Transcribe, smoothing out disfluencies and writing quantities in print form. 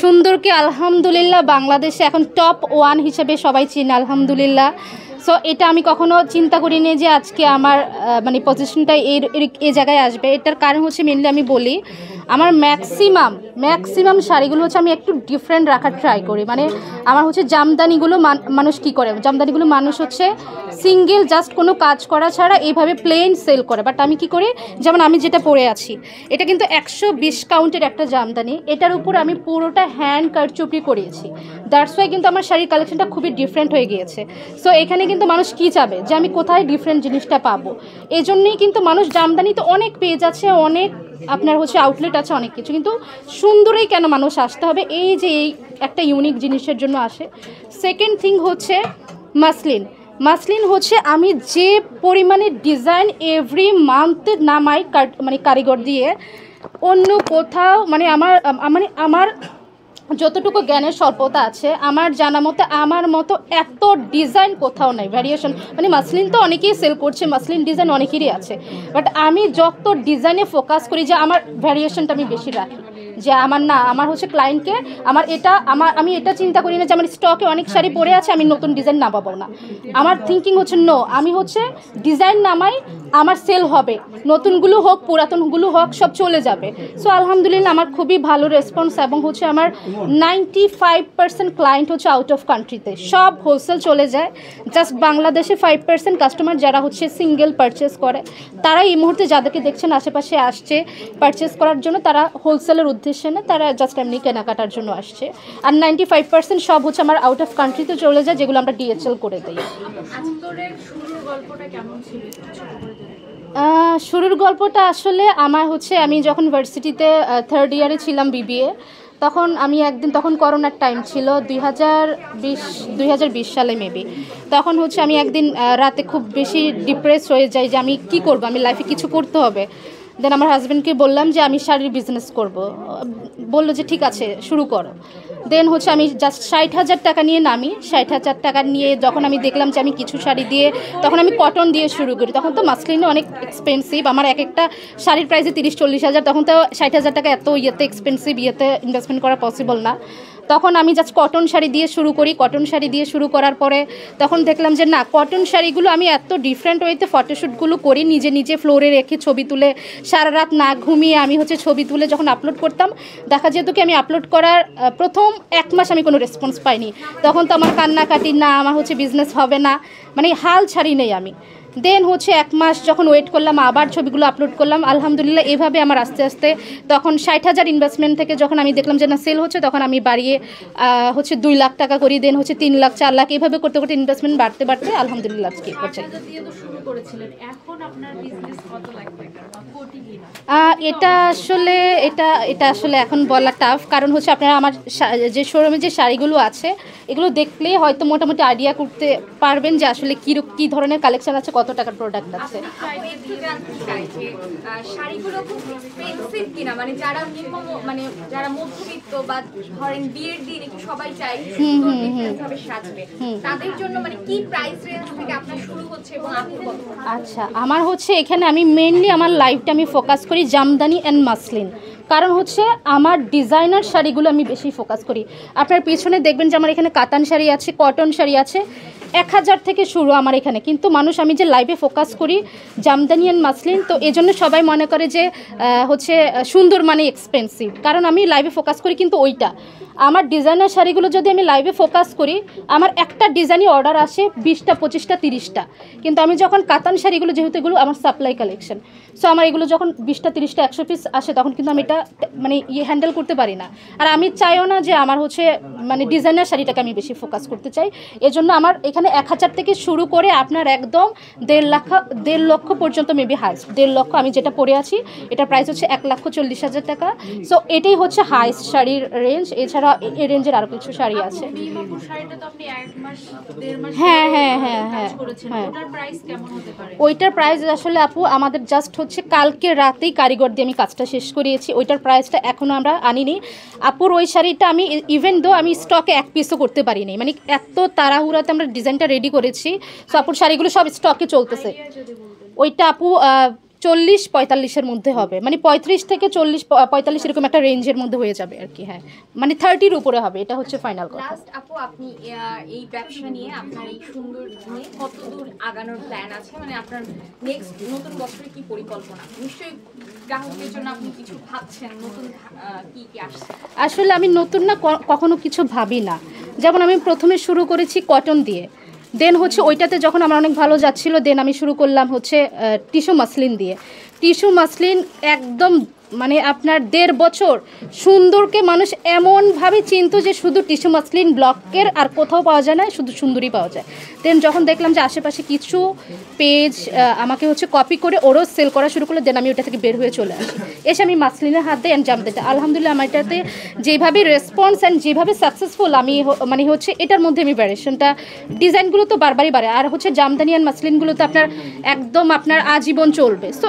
সুন্দরকে আলহামদুলিল্লাহ বাংলাদেশে এখন টপ 1 হিসেবে সবাই চিনে আলহামদুলিল্লাহ। সো এটা আমি কখনো চিন্তা করিনি যে আজকে আমার মানে পজিশনটা এই জায়গায় আসবে। এটার কারণ হচ্ছে মেনলি আমি বলি আমার ম্যাক্সিমাম শাড়িগুলো হচ্ছে আমি একটু ডিফারেন্ট রাখার ট্রাই করি। মানে আমার হচ্ছে জামদানিগুলো মানুষ কি করে, জামদানিগুলো মানুষ হচ্ছে সিঙ্গেল জাস্ট কোনো কাজ করা ছাড়া এইভাবে প্লেন সেল করে, বাট আমি কি করি, যেমন আমি যেটা পরে আছি এটা কিন্তু 120 কাউন্টের একটা জামদানি, এটার উপর আমি পুরোটা হ্যান্ড কারচুপি করিয়েছি। দ্যাটস ওয়াই কিন্তু আমার শাড়ির কালেকশনটা খুবই ডিফারেন্ট হয়ে গিয়েছে। সো এখানে কিন্তু মানুষ কি চাবে যে আমি কোথায় ডিফারেন্ট জিনিসটা পাবো, এই জন্যই কিন্তু মানুষ জামদানি তো অনেক পেজ আছে, অনেক আপনার হচ্ছে আউটলেট আছে, অনেক কিছু, কিন্তু সুন্দরেই কেন মানুষ আসতে হবে, এই যে এই একটা ইউনিক জিনিসের জন্য আসে। সেকেন্ড থিং হচ্ছে মাসলিন হচ্ছে আমি যে পরিমাণে ডিজাইন এভরি মান্থ নামাই মানে কারিগর দিয়ে, অন্য কোথাও মানে আমার যতটুকু জ্ঞানের স্বল্পতা আছে আমার জানা মতে আমার মতো এত ডিজাইন কোথাও নাই, ভ্যারিয়েশন। মানে মাসলিন তো অনেকেই সেল করছে, মাসলিন ডিজাইন অনেকেরই আছে, বাট আমি যত ডিজাইনে ফোকাস করি যে আমার ভ্যারিয়েশনটা আমি বেশি রাখি, যে আমার হচ্ছে ক্লায়েন্টকে আমি এটা চিন্তা করি না যে আমার স্টকে অনেক শাড়ি পরে আছে আমি নতুন ডিজাইন নামাবো না। আমার থিঙ্কিং হচ্ছে আমি হচ্ছে ডিজাইন নামাই, আমার সেল হবে, নতুনগুলো হোক পুরাতনগুলো হোক সব চলে যাবে। সো আলহামদুলিল্লাহ আমার খুবই ভালো রেসপন্স, এবং হচ্ছে আমার 95% ক্লায়েন্ট হচ্ছে আউট অফ কান্ট্রিতে, সব হোলসেল চলে যায়। জাস্ট বাংলাদেশে 5% কাস্টমার যারা হচ্ছে সিঙ্গেল পারচেস করে, তারা এই মুহূর্তে যাদেরকে দেখছেন আশেপাশে আসছে পারচেস করার জন্য, তারা হোলসেলের উদ্দেশ্যে না, তারা জাস্ট এমনি কেনাকাটার জন্য আসছে। আর 95% সব হচ্ছে আমার আউট অফ কান্ট্রিতে চলে যায়, যেগুলো আমরা DHL করে দিই। শুরুর গল্পটা আসলে আমার হচ্ছে আমি যখন ভার্সিটিতে 3rd ইয়ারে ছিলাম BBA, তখন আমি একদিন, তখন করোনার টাইম ছিল 2020 সালে মেবি, তখন হচ্ছে আমি একদিন রাতে খুব বেশি ডিপ্রেস হয়ে যাই যে আমি কি করব, আমি লাইফে কিছু করতে হবে। দেন আমার হাজব্যান্ডকে বললাম যে আমি শাড়ির বিজনেস করব, বললো যে ঠিক আছে শুরু করো। দেন হচ্ছে আমি জাস্ট 60,000 টাকা নিয়ে নামি, 60,000 টাকা নিয়ে যখন আমি দেখলাম যে আমি কিছু শাড়ি দিয়ে, তখন আমি কটন দিয়ে শুরু করি। তখন তো মাসলিনে অনেক এক্সপেন্সিভ, আমার এক একটা শাড়ির প্রাইসে 30-40 হাজার, তখন তো 60,000 টাকা এত এক্সপেন্সিভ ইনভেস্টমেন্ট করা পসিবল না। তখন আমি জাস্ট কটন শাড়ি দিয়ে শুরু করি। কটন শাড়ি দিয়ে শুরু করার পরে তখন দেখলাম যে না, কটন শাড়িগুলো আমি এত ডিফারেন্ট ওয়েতে ফটোশ্যুটগুলো করি, নিজে ফ্লোরে রেখে ছবি তুলে, সারা রাত না ঘুমিয়ে আমি হচ্ছে ছবি তুলে যখন আপলোড করতাম, দেখা যেত কি আমি আপলোড করার প্রথম 1 মাস আমি কোনো রেসপন্স পাইনি। তখন তো আমার কান্নাকাটি, না আমার হচ্ছে বিজনেস হবে না, মানে হাল ছাড়ি নেই আমি। দেন হচ্ছে 1 মাস যখন ওয়েট করলাম, আবার ছবিগুলো আপলোড করলাম, আলহামদুলিল্লাহ এভাবে আমার আস্তে আস্তে তখন 60,000 ইনভেস্টমেন্ট থেকে যখন আমি দেখলাম যে না সেল হচ্ছে, তখন আমি বাড়িয়ে হচ্ছে 2 লাখ টাকা করি। দেন হচ্ছে 3 লাখ 4 লাখ এভাবে করতে করতে ইনভেস্টমেন্ট বাড়তে বাড়তে আলহামদুলিল্লাহ আজকে পৌঁছাই। এটা আসলে এখন বলা টাফ, কারণ হচ্ছে আপনারা আমার যে শোরুমে যে শাড়িগুলো আছে এগুলো দেখলেই হয়তো মোটামুটি আইডিয়া করতে পারবেন যে আসলে কী ধরনের কালেকশন আছে, কত টাকার প্রোডাক্ট আছে। শাড়িগুলো খুব এক্সপেন্সিভ কিনা, মানে যারা মানে যারা মধ্যবিত্ত বা ধরেন বিয়ের দিন একটু সবাই চাই সুন্দরভাবে সাজবে, তাদের জন্য মানে কি প্রাইস রেঞ্জ থেকে আপনার শুরু হচ্ছে এবং আপনি কত? আচ্ছা, আমার হচ্ছে এখানে আমি মেইনলি আমার লাইফটা আমি ফোকাস করি জামদানি অ্যান্ড মাসলিন, কারণ হচ্ছে আমার ডিজাইনার শাড়িগুলো আমি বেশি ফোকাস করি। আপনার পিছনে দেখবেন যে আমার এখানে কাতান শাড়ি আছে, কটন শাড়ি আছে, 1000 থেকে শুরু আমার এখানে, কিন্তু মানুষ আমি যে লাইভে ফোকাস করি জামদানি অ্যান্ড মাসলিন, তো এই জন্য সবাই মনে করে যে হচ্ছে সুন্দর মানে এক্সপেন্সিভ, কারণ আমি লাইভে ফোকাস করি কিন্তু ওইটা। আমার ডিজাইনার শাড়িগুলো যদি আমি লাইভে ফোকাস করি, আমার একটা ডিজাইনই অর্ডার আসে 20টা 25টা 30টা, কিন্তু আমি যখন কাতান শাড়িগুলো, যেহেতু এগুলো আমার সাপ্লাই কালেকশন, সো আমার এগুলো যখন 20টা 30টা 100 পিস আসে, তখন কিন্তু আমি এটা মানে হ্যান্ডেল করতে পারি না। আর আমি চাইও না যে আমার হচ্ছে মানে ডিজাইনার শাড়িটাকে আমি বেশি ফোকাস করতে চাই, এজন্য আমার এখানে 1000 থেকে শুরু করে আপনার একদম 1.5 লক্ষ পর্যন্ত মেবি হাইস্ট 1.5 লক্ষ। আমি যেটা পরে আছি এটার প্রাইস হচ্ছে 1,40,000 টাকা। সো এটাই হচ্ছে হাইস্ট শাড়ির রেঞ্জ। এছাড়া এই রেঞ্জের আরও কিছু শাড়ি আছে। হ্যাঁ, ওইটার প্রাইস আসলে আপু আমাদের জাস্ট হচ্ছে কালকে রাতেই কারিগর দিয়ে আমি কাজটা শেষ করিয়েছি, ওইটার প্রাইসটা এখনও আমরা আনিনি। আপুর ওই শাড়িটা আমি ইভেন দো আমি স্টকে 1 পিসও করতে পারিনি, মানে এত তাড়াহুড়াতে আমরা ডিজাইনটা রেডি করেছি। সো আপুর শাড়িগুলো সব স্টকে চলতেছে। ওইটা আপু 40-45-এর মধ্যে হবে, মানে 35 থেকে 40-45 এরকম একটা রেঞ্জের মধ্যে হয়ে যাবে আর কি। হ্যাঁ, মানে 30-র উপরে হবে, এটা হচ্ছে ফাইনাল কথা। লাস্ট আপু, আপনি এই ব্যবসা নিয়ে আপনার এই সুন্দর নিয়ে কতদূর আগানোর প্ল্যান আছে, মানে আপনার নেক্সট নতুন বছরে কি পরিকল্পনা? নিশ্চয়ই গ্রাহকদের জন্য আপনি কিছু ভাবছেন, নতুন কি কি আসছে? আসলে আমি নতুন না কখনো কিছু ভাবি না। যেমন আমি প্রথমে শুরু করেছি কটন দিয়ে, দেন হচ্ছে ওইটাতে যখন আমার অনেক ভালো যাচ্ছিল, দেন আমি শুরু করলাম হচ্ছে টিস্যু মাসলিন দিয়ে। টিস্যু মাসলিন একদম মানে আপনার 1.5 বছর সুন্দরকে মানুষ এমনভাবে চিনতো যে শুধু টিস্যু মাসলিন ব্লকের আর কোথাও পাওয়া যায় না, শুধু সুন্দরই পাওয়া যায়। দেন যখন দেখলাম যে আশেপাশে কিছু পেজ আমাকে হচ্ছে কপি করে ওরও সেল করা শুরু করলো, দেন আমি ওটা থেকে বের হয়ে চলে আসি, এসে আমি মাসলিনের হাত দিয়ে জামদানিটা, আলহামদুলিল্লাহ আমার এটাতে যেভাবে রেসপন্স অ্যান্ড যেভাবে সাকসেসফুল, আমি মানে হচ্ছে এটার মধ্যে আমি ভ্যারিয়েশনটা, ডিজাইনগুলো তো বারবারই বাড়ে, আর হচ্ছে জামদানি অ্যান্ড মাসলিনগুলো তো আপনার একদম আপনার আজীবন চলবে। সো